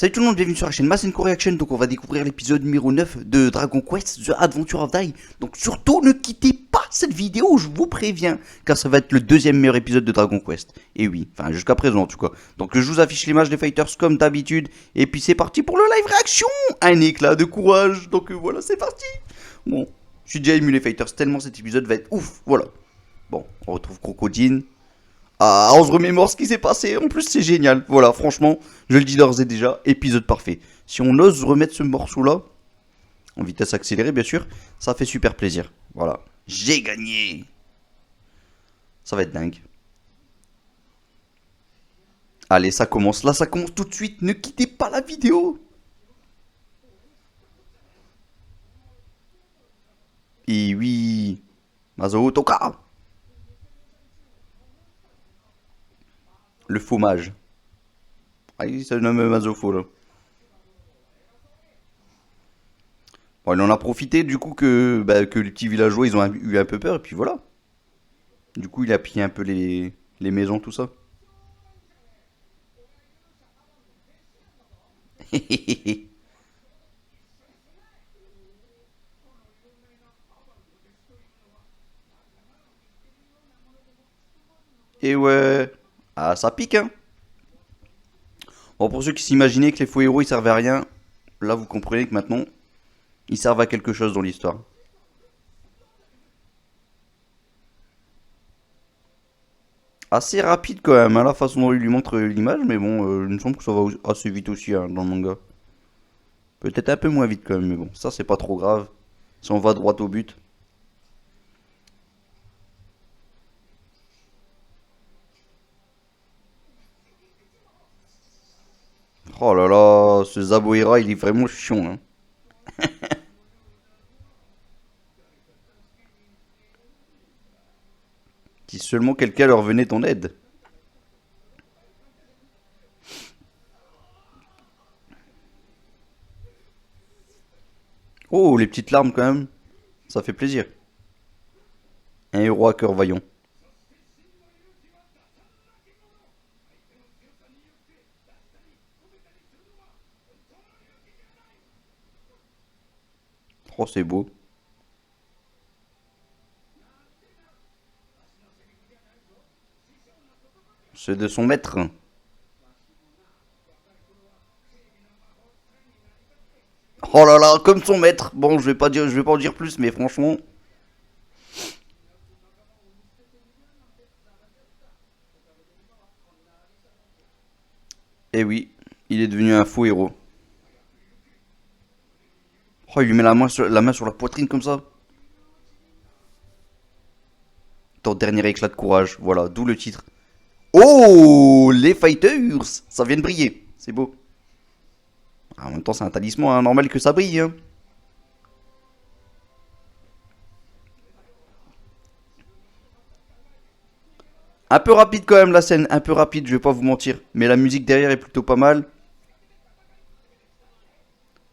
Salut tout le monde, bienvenue sur la chaîne Masenko Reaction. Donc on va découvrir l'épisode numéro 9 de Dragon Quest The Adventure of Dai. Donc surtout ne quittez pas cette vidéo, je vous préviens, car ça va être le deuxième meilleur épisode de Dragon Quest. Et oui, enfin jusqu'à présent en tout cas. Donc je vous affiche l'image des fighters comme d'habitude. Et puis c'est parti pour le live réaction. Un éclat de courage. Donc voilà, c'est parti. Bon, je suis déjà ému les fighters tellement cet épisode va être ouf. Voilà. Bon, on retrouve Crocodile. Ah, on se remémore ce qui s'est passé. En plus, c'est génial. Voilà, franchement, je le dis d'ores et déjà, épisode parfait. Si on ose remettre ce morceau-là, en vitesse accélérée, bien sûr, ça fait super plaisir. Voilà. J'ai gagné. Ça va être dingue. Allez, ça commence. Là, ça commence tout de suite. Ne quittez pas la vidéo. Et oui. Mazo Toka. Le faux mage. Ah, il se nomme Mazofo, là. Bon, il en a profité du coup que les petits villageois ils ont eu un peu peur et puis voilà. Du coup il a pillé un peu les maisons, tout ça. Et ouais. Ah ça pique hein. Bon pour ceux qui s'imaginaient que les faux héros ils servaient à rien, là vous comprenez que maintenant ils servent à quelque chose dans l'histoire. Assez rapide quand même, hein, la façon dont il lui montre l'image, mais bon, il me semble que ça va assez vite aussi hein, dans le manga. Peut-être un peu moins vite quand même, mais bon, ça c'est pas trop grave. Si on va droit au but. Oh là là, ce Zaboira, il est vraiment chiant. Hein. Si seulement quelqu'un leur venait en aide. Oh, les petites larmes quand même, ça fait plaisir. Un héros à cœur vaillant. Oh, c'est beau. C'est de son maître. Oh là là, comme son maître. Bon, je vais pas en dire plus, mais franchement. Eh oui, il est devenu un faux héros. Oh, il lui met la main sur la poitrine comme ça. Ton dernier éclat de courage. Voilà, d'où le titre. Oh, les fighters. Ça vient de briller. C'est beau. Ah, en même temps, c'est un talisman, hein, normal que ça brille. Hein. Un peu rapide quand même la scène, un peu rapide, je vais pas vous mentir. Mais la musique derrière est plutôt pas mal.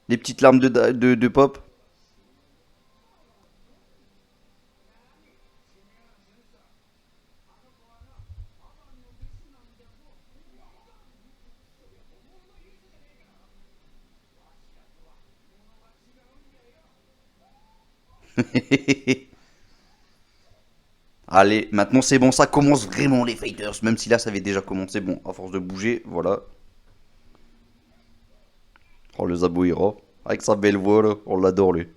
Les petites larmes de pop. Allez, maintenant c'est bon, ça commence vraiment les fighters. Même si là ça avait déjà commencé, bon, à force de bouger, voilà. Oh le Zabuira, avec sa belle voix là, on l'adore lui.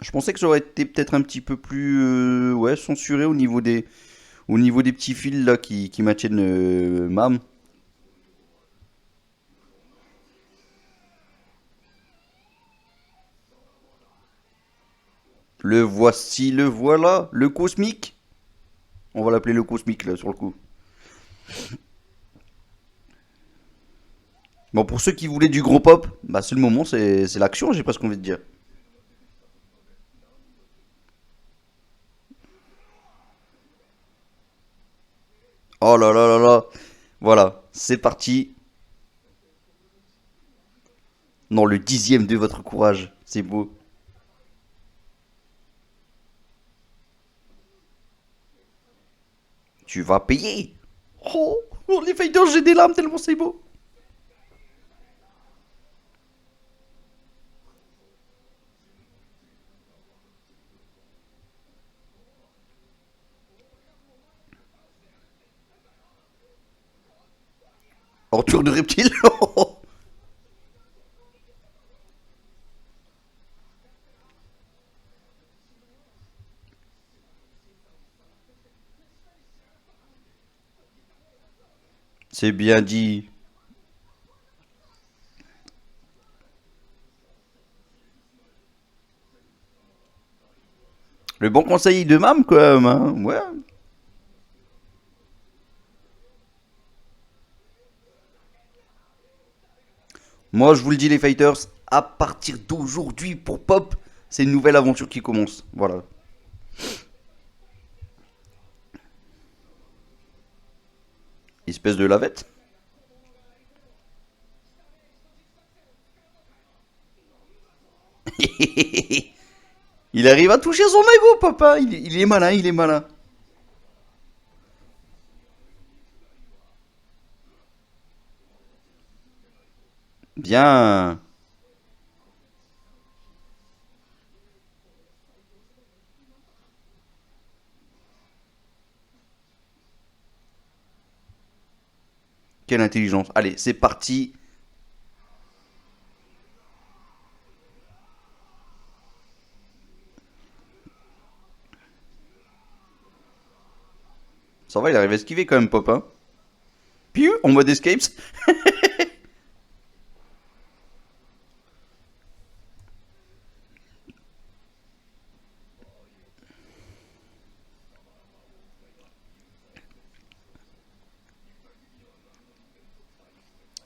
Je pensais que ça aurait été peut-être un petit peu plus ouais, censuré au niveau des petits fils là qui maintiennent Mam. Le voici, le voilà, le cosmique. On va l'appeler le cosmique là sur le coup. Bon, pour ceux qui voulaient du gros pop, bah c'est le moment, c'est l'action, j'ai presque envie de dire. Oh là là là là. Voilà, c'est parti. Non, le dixième de votre courage. C'est beau. Tu vas payer. Oh, oh, les fighters, j'ai des larmes tellement c'est beau. Orture de reptile. C'est bien dit. Le bon conseil de Mam, quand même, hein. Ouais. Moi, je vous le dis, les fighters, à partir d'aujourd'hui, pour Pop, c'est une nouvelle aventure qui commence. Voilà. Espèce de lavette. Il arrive à toucher son ego, papa. Il est malin, il est malin. Bien. Quelle intelligence. Allez, c'est parti. Ça va, il arrive à esquiver quand même, Pop, hein. Piu, en mode escapes.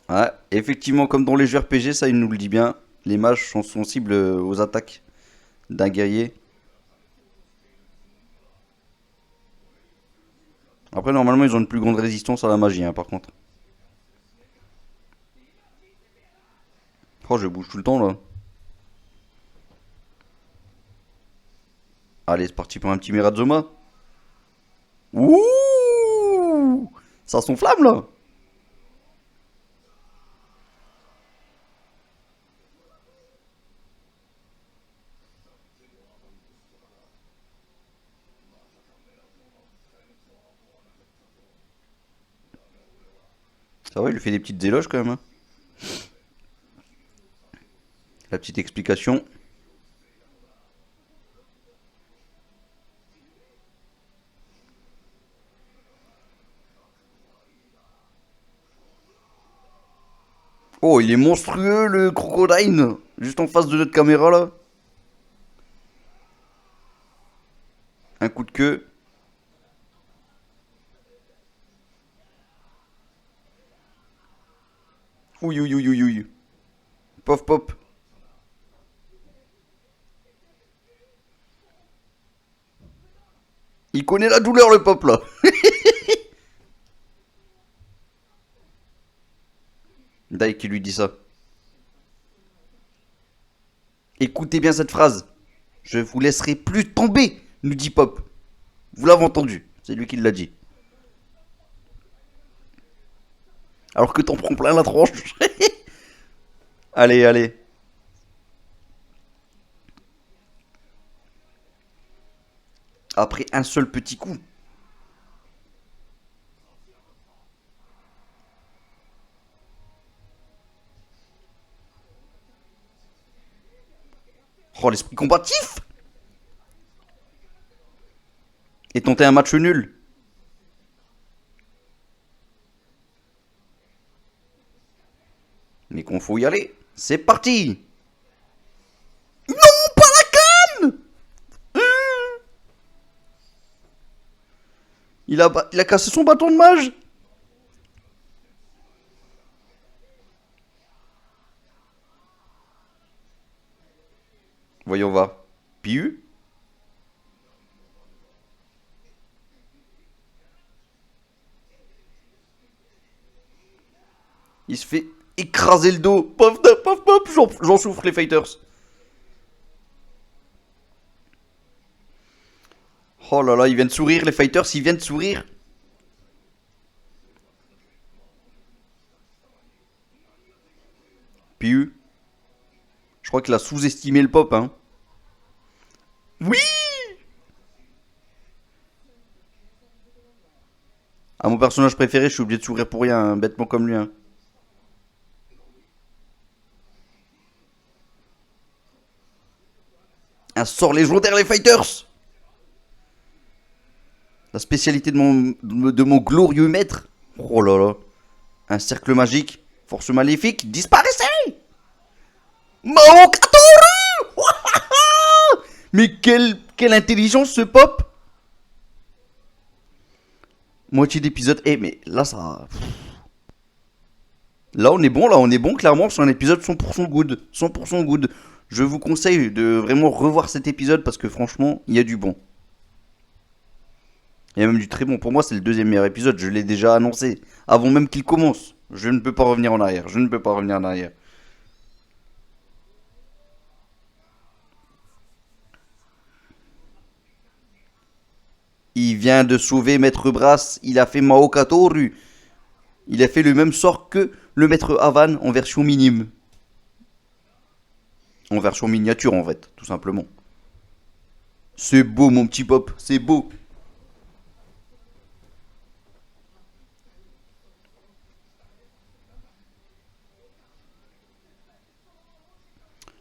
Ouais, effectivement, comme dans les jeux RPG, ça, il nous le dit bien. Les mages sont sensibles aux attaques d'un guerrier. Après, normalement, ils ont une plus grande résistance à la magie, hein, par contre. Oh, je bouge tout le temps, là. Allez, c'est parti pour un petit Mirazoma. Ouh! Ça s'enflamme, là. Ça va, il lui fait des petites éloges, quand même, hein. La petite explication. Oh, il est monstrueux, le crocodile. Juste en face de notre caméra, là. Un coup de queue. Ouille, ouille, ouille, ouille, ouille. Pop, pop. Il connaît la douleur, le pop, là. Dai qui lui dit ça. Écoutez bien cette phrase. Je vous laisserai plus tomber, nous dit Pop. Vous l'avez entendu. C'est lui qui l'a dit. Alors que t'en prends plein la tronche. Allez, allez. Après un seul petit coup. Oh, l'esprit combatif. Et tenter un match nul. Mais qu'on faut y aller. C'est parti. Non, pas la canne. Il a cassé son bâton de mage. Voyons voir. Piu. Il se fait écraser le dos. Paf, paf, paf. J'en souffre, les fighters. Oh là là, ils viennent de sourire, les fighters, ils viennent de sourire. Je crois qu'il a sous-estimé le pop, hein. Oui. À mon personnage préféré, je suis obligé de sourire pour rien, hein, bêtement comme lui, hein. Un sort légendaire, les fighters. La spécialité de mon glorieux maître. Oh là là. Un cercle magique. Force maléfique. Disparaissez. Mao Katoru. Mais quelle intelligence ce pop. Moitié d'épisode. Eh mais là ça... Là on est bon clairement sur un épisode 100% good. 100% good. Je vous conseille de vraiment revoir cet épisode parce que franchement, il y a du bon. Il y a même du très bon. Pour moi, c'est le deuxième meilleur épisode. Je l'ai déjà annoncé. Avant même qu'il commence. Je ne peux pas revenir en arrière. Je ne peux pas revenir en arrière. Il vient de sauver Maître Brass. Il a fait Mao Katoru. Il a fait le même sort que le Maître Havan en version minime. En version miniature, en fait, tout simplement. C'est beau, mon petit pop. C'est beau.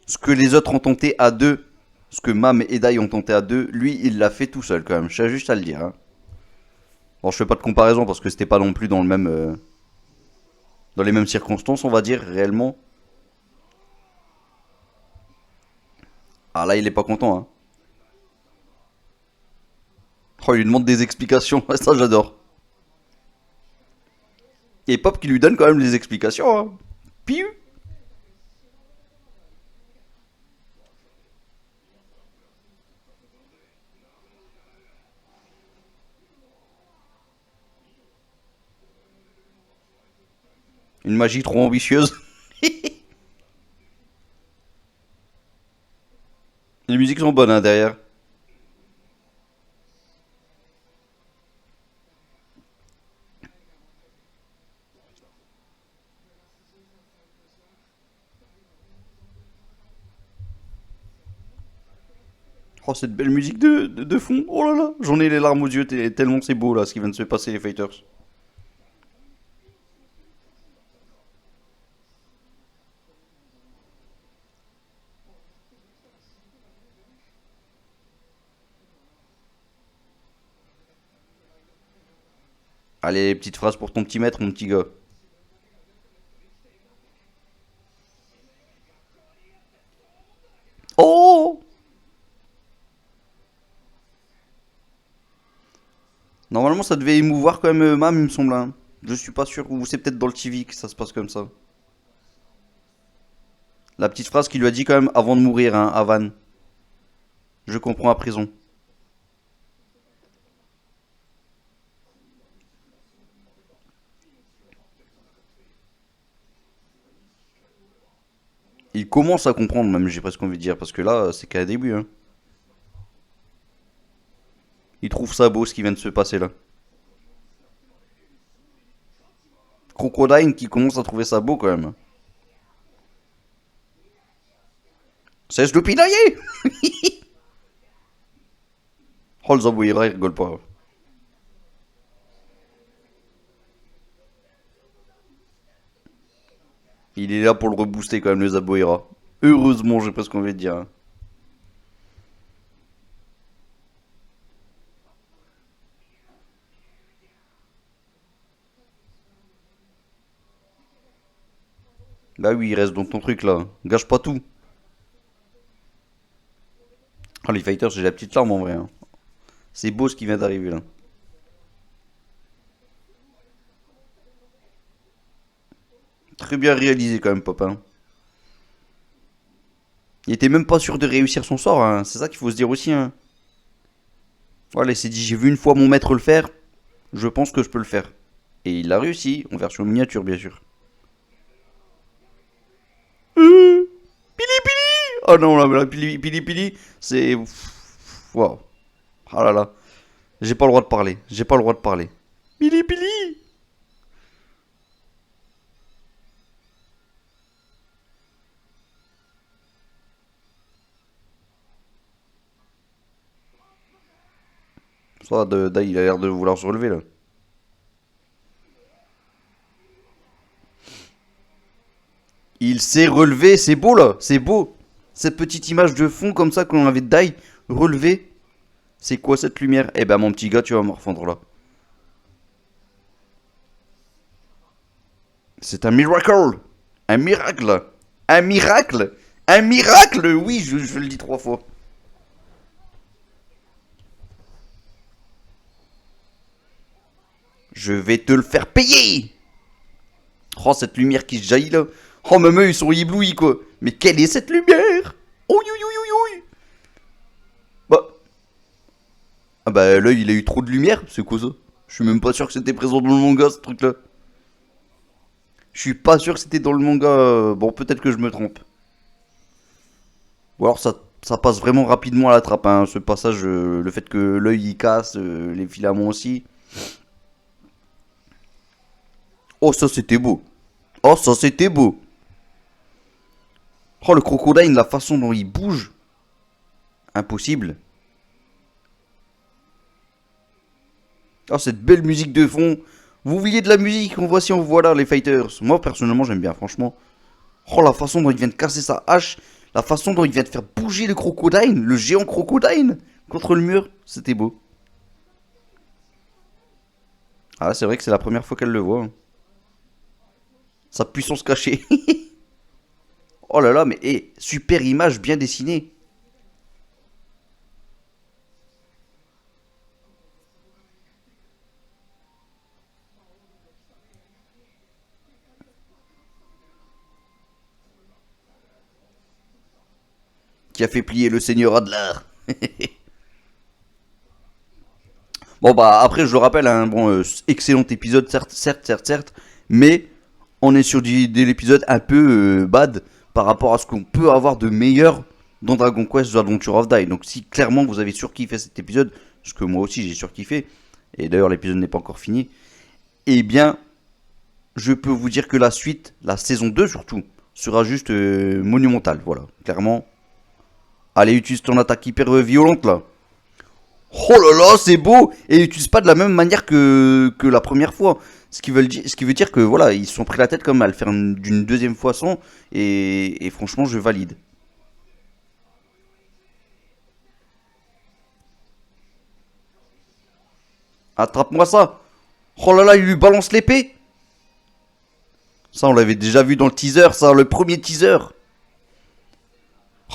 Ce que les autres ont tenté à deux, ce que Mam et Dai ont tenté à deux, lui, il l'a fait tout seul quand même. Je tiens juste à le dire. Hein. Bon, je fais pas de comparaison parce que c'était pas non plus dans le même, dans les mêmes circonstances, on va dire réellement. Ah là, il est pas content. Hein. Oh, il lui demande des explications. Ça, j'adore. Et Pop qui lui donne quand même des explications. Hein. Piu. Une magie trop ambitieuse. Les musiques sont bonnes hein, derrière. Oh, cette belle musique de fond. Oh là là. J'en ai les larmes aux yeux tellement c'est beau là ce qui vient de se passer les fighters. Allez, petite phrase pour ton petit maître, mon petit gars. Oh. Normalement, ça devait émouvoir quand même Mam, il me semble. Hein. Je suis pas sûr. Ou c'est peut-être dans le TV que ça se passe comme ça. La petite phrase qu'il lui a dit quand même avant de mourir, hein, à Van. Je comprends à prison. Il commence à comprendre, même, j'ai presque envie de dire. Parce que là, c'est qu'à début. Hein. Il trouve ça beau ce qui vient de se passer là. Crocodile qui commence à trouver ça beau quand même. Cesse de pinailler. Oh, le Zabouira, il rigole pas. Il est là pour le rebooster quand même, le Zaboira. Heureusement, j'ai presque envie de dire. Hein. Bah oui, il reste dans ton truc là. Gâche pas tout. Oh, les fighters, j'ai la petite larme en vrai. Hein. C'est beau ce qui vient d'arriver là. Très bien réalisé quand même, Pop. Hein. Il était même pas sûr de réussir son sort. Hein. C'est ça qu'il faut se dire aussi. Hein. Voilà, il s'est dit j'ai vu une fois mon maître le faire. Je pense que je peux le faire. Et il l'a réussi, en version miniature bien sûr. Pili pili. Oh non, la pili pili pili, c'est... Waouh. Ah là là. J'ai pas le droit de parler. J'ai pas le droit de parler. Pili pili. Ça, il a l'air de vouloir se relever, là. Il s'est relevé, c'est beau, là. C'est beau. Cette petite image de fond, comme ça, qu'on avait de Dai relevé. C'est quoi cette lumière? Eh ben, mon petit gars, tu vas me refondre, là. C'est un miracle. Un miracle. Un miracle. Un miracle, oui, je le dis 3 fois. Je vais te le faire payer. Oh, cette lumière qui jaillit là. Oh, même eux, ils sont éblouis, quoi. Mais quelle est cette lumière? Oh, oui, oui, oui, oui. Bah. Ah bah, là, il a eu trop de lumière. C'est quoi ça? Je suis même pas sûr que c'était présent dans le manga, ce truc-là. Je suis pas sûr que c'était dans le manga. Bon, peut-être que je me trompe. Ou alors, ça passe vraiment rapidement à la trappe, hein, ce passage. Le fait que l'œil, il casse, les filaments aussi. Oh, ça, c'était beau. Oh, ça, c'était beau. Oh, le crocodile, la façon dont il bouge. Impossible. Oh, cette belle musique de fond. Vous vouliez de la musique, on voit si on voit là les fighters. Moi, personnellement, j'aime bien, franchement. Oh, la façon dont il vient de casser sa hache. La façon dont il vient de faire bouger le crocodile. Le géant crocodile. Contre le mur. C'était beau. Ah, c'est vrai que c'est la première fois qu'elle le voit, hein. Sa puissance cachée. Oh là là, mais super image bien dessinée. Qui a fait plier le seigneur Adler. Bon bah après je le rappelle, hein, bon excellent épisode certes, mais on est sur de l'épisode un peu bad par rapport à ce qu'on peut avoir de meilleur dans Dragon Quest The Adventure of Dai. Donc si clairement vous avez surkiffé cet épisode, ce que moi aussi j'ai surkiffé, et d'ailleurs l'épisode n'est pas encore fini, eh bien je peux vous dire que la suite, la saison 2 surtout, sera juste monumentale, voilà, clairement. Allez, utilise ton attaque hyper violente là. Oh là là, c'est beau. Et ils n'utilisent pas de la même manière que la première fois. Ce qui veut dire que voilà, ils se sont pris la tête comme à le faire d'une deuxième façon. Et franchement, je valide. Attrape-moi ça. Oh là là, il lui balance l'épée. Ça, on l'avait déjà vu dans le teaser, ça, le premier teaser.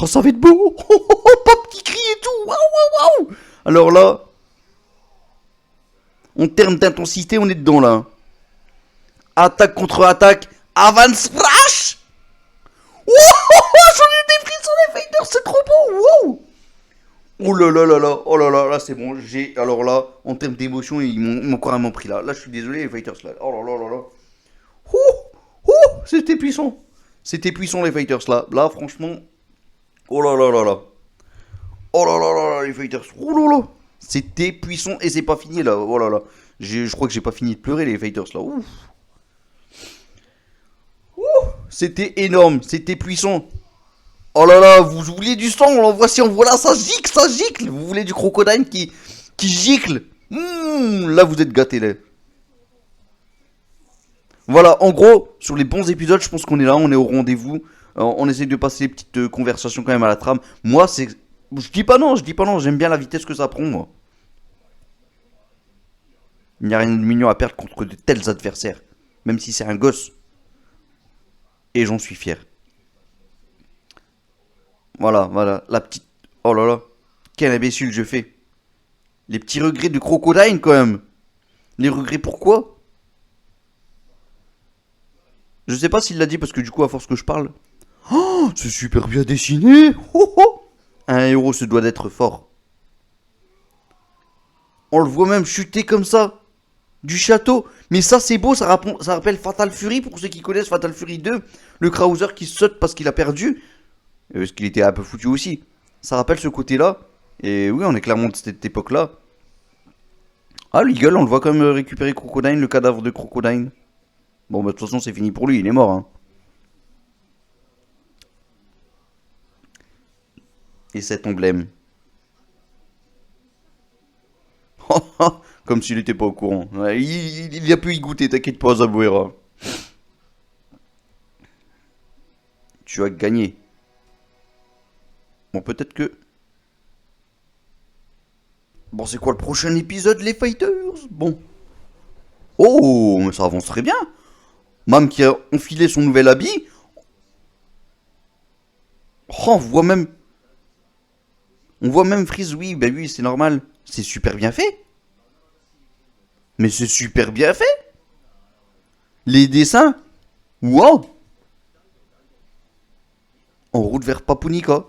Oh, ça va être beau. Oh, oh, oh, pas petit cri et tout. Waouh, waouh, waouh. Alors là, en termes d'intensité, on est dedans là. Attaque contre attaque. Avance flash. Wouhou, j'en ai des frissons les fighters, c'est trop beau. Wow. Oh là là là là, oh là là, là c'est bon. J'ai, alors là, en termes d'émotion, ils m'ont carrément pris là. Là, je suis désolé les fighters là. Oh là là là là. Ouh, ouh, c'était puissant. C'était puissant les fighters là. Là, franchement, oh là là là là. Oh là là là là, les fighters. Oh là là. C'était puissant et c'est pas fini là. Oh là là. Je crois que j'ai pas fini de pleurer les fighters là. Ouf. C'était énorme, c'était puissant. Oh là là, vous voulez du sang, on voit si on voit là, ça gicle, ça gicle. Vous voulez du crocodile qui gicle. Là, vous êtes gâtés là. Voilà, en gros, sur les bons épisodes, je pense qu'on est là, on est au rendez-vous. On essaie de passer des petites conversations quand même à la trame. Moi, c'est... je dis pas non, j'aime bien la vitesse que ça prend, moi. Il n'y a rien de mignon à perdre contre de tels adversaires. Même si c'est un gosse. Et j'en suis fier. Voilà, voilà, la petite... Oh là là, quel imbécile je fais. Les petits regrets de Crocodile quand même. Les regrets pourquoi? Je sais pas s'il l'a dit parce que du coup à force que je parle. Oh, c'est super bien dessiné. Oh, oh. Un héros se doit d'être fort. On le voit même chuter comme ça. Du château. Mais ça c'est beau, ça rappelle Fatal Fury pour ceux qui connaissent Fatal Fury 2. Le Krauser qui saute parce qu'il a perdu. Parce qu'il était un peu foutu aussi. Ça rappelle ce côté-là. Et oui, on est clairement de cette époque-là. Ah, l'Eagle, on le voit quand même récupérer Crocodile, le cadavre de Crocodile. Bon, bah, de toute façon, c'est fini pour lui, il est mort, hein. Et cet emblème. Oh, Comme s'il était pas au courant. Ouais, il a pu y goûter, t'inquiète pas, Zabuera. Tu as gagné. Bon, peut-être que... Bon, c'est quoi le prochain épisode, les fighters? Bon. Oh, mais ça avance très bien. Mam qui a enfilé son nouvel habit. Oh, on voit même Freeze, oui, bah oui, c'est normal. C'est super bien fait. Mais c'est super bien fait. Les dessins, wow. En route vers Papunika.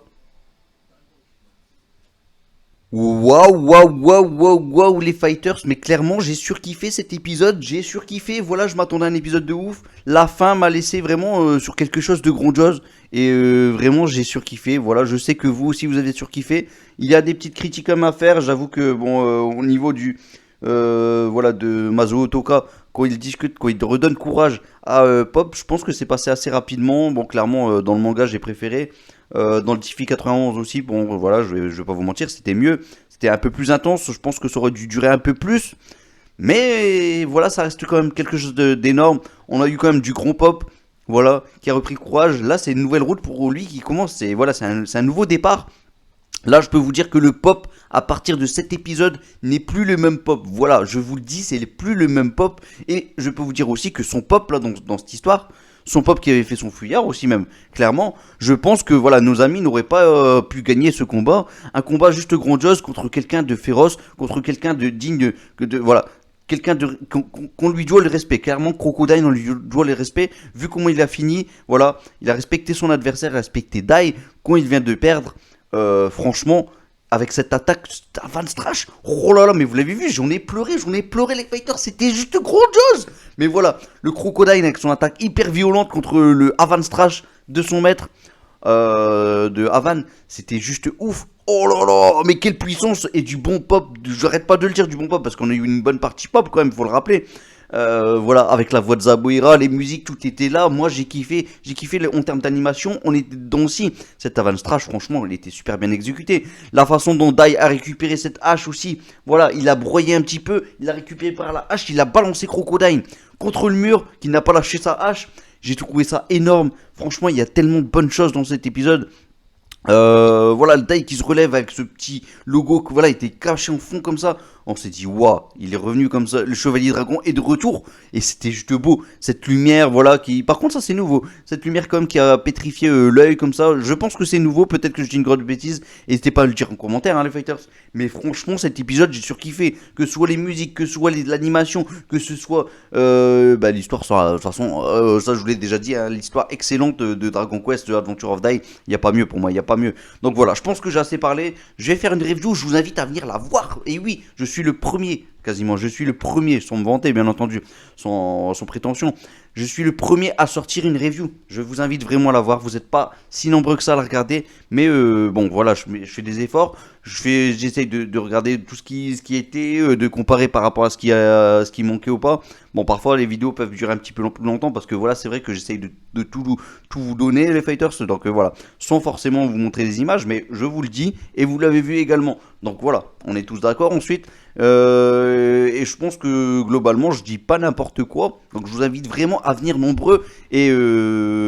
Waouh, waouh, waouh, waouh, waouh, les fighters. Mais clairement, j'ai surkiffé cet épisode. J'ai surkiffé. Voilà, je m'attendais à un épisode de ouf. La fin m'a laissé vraiment sur quelque chose de grandiose. Et vraiment, j'ai surkiffé. Voilà, je sais que vous aussi, vous avez surkiffé. Il y a des petites critiques à faire. J'avoue que, bon, au niveau du. Voilà, de Mazo Toka, quand il discute, quand il redonne courage à Pop, je pense que c'est passé assez rapidement. Bon, clairement, dans le manga, j'ai préféré. Dans le Tiffy 91 aussi, bon voilà, je vais pas vous mentir, c'était mieux, c'était un peu plus intense, je pense que ça aurait dû durer un peu plus, mais voilà, ça reste quand même quelque chose d'énorme. On a eu quand même du grand Pop, voilà, qui a repris courage. Là, c'est une nouvelle route pour lui qui commence, c'est voilà, c'est un nouveau départ. Là, je peux vous dire que le Pop, à partir de cet épisode, n'est plus le même Pop. Voilà, je vous le dis, c'est plus le même Pop. Et je peux vous dire aussi que son Pop, là, dans cette histoire, son Pop qui avait fait son fouillard aussi même, clairement, je pense que voilà, nos amis n'auraient pas pu gagner ce combat. Un combat juste grandiose contre quelqu'un de féroce, contre quelqu'un de digne de voilà. Quelqu'un de qu'on lui doit le respect. Clairement, Crocodile, on lui doit le respect. Vu comment il a fini, voilà, il a respecté son adversaire, il a respecté Dai quand il vient de perdre. Franchement, avec cette attaque Van Strash, oh là là, mais vous l'avez vu, j'en ai pleuré les fighters, c'était juste grandiose. Mais voilà, le Crocodile avec son attaque hyper violente contre le Avan Strash de son maître, de Avan, c'était juste ouf. Oh là là, mais quelle puissance et du bon pop, j'arrête pas de le dire, du bon pop, parce qu'on a eu une bonne partie pop quand même, faut le rappeler. Voilà, avec la voix de Zabuera, les musiques, tout était là. Moi, j'ai kiffé en termes d'animation. On était dedans aussi. Cette Avan Strash, franchement, elle était super bien exécutée. La façon dont Dai a récupéré cette hache aussi. Voilà, il a broyé un petit peu. Il a récupéré par la hache. Il a balancé Crocodile contre le mur, qui n'a pas lâché sa hache. J'ai trouvé ça énorme. Franchement, il y a tellement de bonnes choses dans cet épisode. Voilà, le Dai qui se relève avec ce petit logo que voilà, il était caché en fond comme ça. On s'est dit, waouh, il est revenu comme ça. Le Chevalier Dragon est de retour. Et c'était juste beau. Cette lumière, voilà, qui. Par contre, ça c'est nouveau. Cette lumière, comme qui a pétrifié l'œil comme ça. Je pense que c'est nouveau. Peut-être que je dis une grosse bêtise. N'hésitez pas à le dire en commentaire, hein, les fighters. Mais franchement, cet épisode, j'ai surkiffé. Que ce soit les musiques, que ce soit l'animation, que ce soit. L'histoire, de toute façon, ça je vous l'ai déjà dit, hein, l'histoire excellente de Dragon Quest, de Adventure of Dai. Il n'y a pas mieux pour moi, il n'y a pas mieux. Donc voilà, je pense que j'ai assez parlé. Je vais faire une review. Je vous invite à venir la voir. Et oui, je suis le premier, quasiment, je suis le premier, sans me vanter bien entendu, sans prétention, je suis le premier à sortir une review. Je vous invite vraiment à la voir, vous n'êtes pas si nombreux que ça à la regarder, mais bon voilà, je fais des efforts, j'essaye de regarder tout ce qui était, de comparer par rapport à ce qui manquait ou pas. Bon, parfois les vidéos peuvent durer un petit peu plus longtemps parce que voilà, c'est vrai que j'essaye de tout vous donner, les fighters, donc voilà, sans forcément vous montrer des images, mais je vous le dis, et vous l'avez vu également. Donc voilà, on est tous d'accord ensuite. Et je pense que globalement je dis pas n'importe quoi. Donc je vous invite vraiment à venir nombreux. Et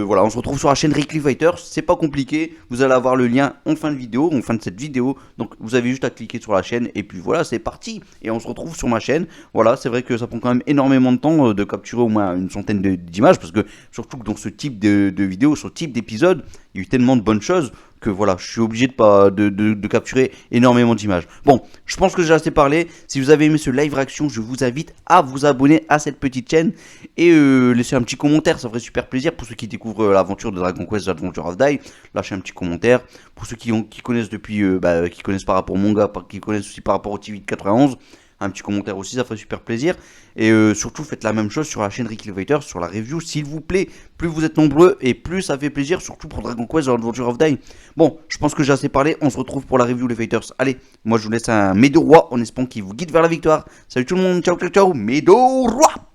voilà, on se retrouve sur la chaîne Rickly Fighters. C'est pas compliqué. Vous allez avoir le lien en fin de cette vidéo. Donc vous avez juste à cliquer sur la chaîne. Et puis voilà, c'est parti. Et on se retrouve sur ma chaîne. Voilà, c'est vrai que ça prend quand même énormément de temps de capturer au moins une centaine d'images. Parce que surtout que dans ce type de vidéo, ce type d'épisode, il y a eu tellement de bonnes choses que voilà, je suis obligé de capturer énormément d'images. Bon, je pense que j'ai assez parlé. Si vous avez aimé ce live réaction, je vous invite à vous abonner à cette petite chaîne et laisser un petit commentaire, ça ferait super plaisir pour ceux qui découvrent l'aventure de Dragon Quest, Adventure of Dai. Lâchez un petit commentaire. Pour ceux qui connaissent depuis, qui connaissent par rapport au manga, qui connaissent aussi par rapport au TV de 91. Un petit commentaire aussi, ça ferait super plaisir. Et surtout, faites la même chose sur la chaîne Rickly Fighters, sur la review, s'il vous plaît. Plus vous êtes nombreux et plus ça fait plaisir, surtout pour Dragon Quest Adventure of Dai. Bon, je pense que j'ai assez parlé. On se retrouve pour la review, les Fighters. Allez, moi je vous laisse un Médo Roi en espérant qu'il vous guide vers la victoire. Salut tout le monde, ciao ciao ciao, Médo Roi.